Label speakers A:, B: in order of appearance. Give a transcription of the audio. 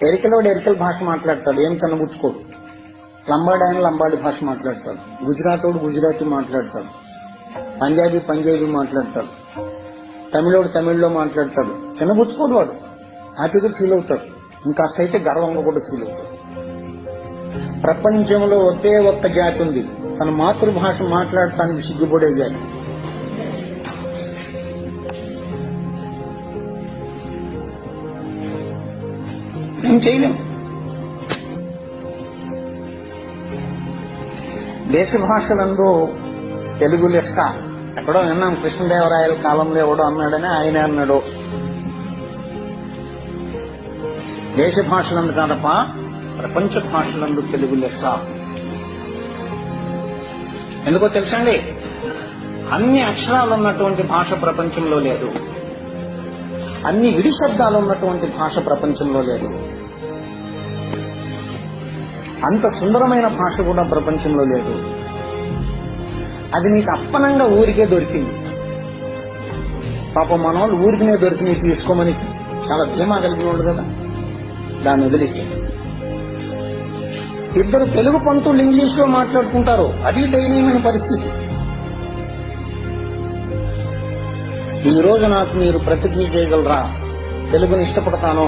A: ఎరికలోడు ఎరికల భాష మాట్లాడతాడు, ఏం చిన్నబుచ్చుకోడు. లంబాడి ఆయన లంబాడి భాష మాట్లాడతాడు, గుజరాతోడు గుజరాతీ మాట్లాడతాడు, పంజాబీ పంజాబీ మాట్లాడతాడు, తమిళోడు తమిళ్లో మాట్లాడతాడు. చిన్నబుచ్చుకోడు, వాడు హ్యాపీగా ఫీల్ అవుతాడు. ఇంకాస్త అయితే గర్వంగా కూడా ఫీల్ అవుతాడు. ప్రపంచంలో ఒకే ఒక్క జాతి ఉంది, తన మాతృభాష మాట్లాడటానికి సిగ్గుపడే జాతి. ఏం చేయలేం. దేశ భాషలందు తెలుగు లెస్స. ఎక్కడో విన్నాం, కృష్ణదేవరాయల కాలంలో ఎవడో అన్నాడని ఆయన అన్నాడు. దేశ భాషలందు కాదప్ప, ప్రపంచ భాషలందు తెలుగు లెస్స. ఎందుకో తెలుసండి, అన్ని అక్షరాలు ఉన్నటువంటి భాష ప్రపంచంలో లేదు, అన్ని విడి శబ్దాలు ఉన్నటువంటి భాష ప్రపంచంలో లేదు, అంత సుందరమైన భాష కూడా ప్రపంచంలో లేదు. అది నీకు అప్పనంగా ఊరికే దొరికింది. పాపం మన వాళ్ళు ఊరికినే దొరికినాయి తీసుకోమని చాలా ధీమా కలిగిన వాళ్ళు కదా, దాన్ని వదిలేసి ఇద్దరు తెలుగు పంతులు ఇంగ్లీష్ లో మాట్లాడుకుంటారు. అది దయనీయమైన పరిస్థితి. ఈ రోజు నాకు మీరు ప్రతిజ్ఞ చేయగలరా, తెలుగుని ఇష్టపడతాను,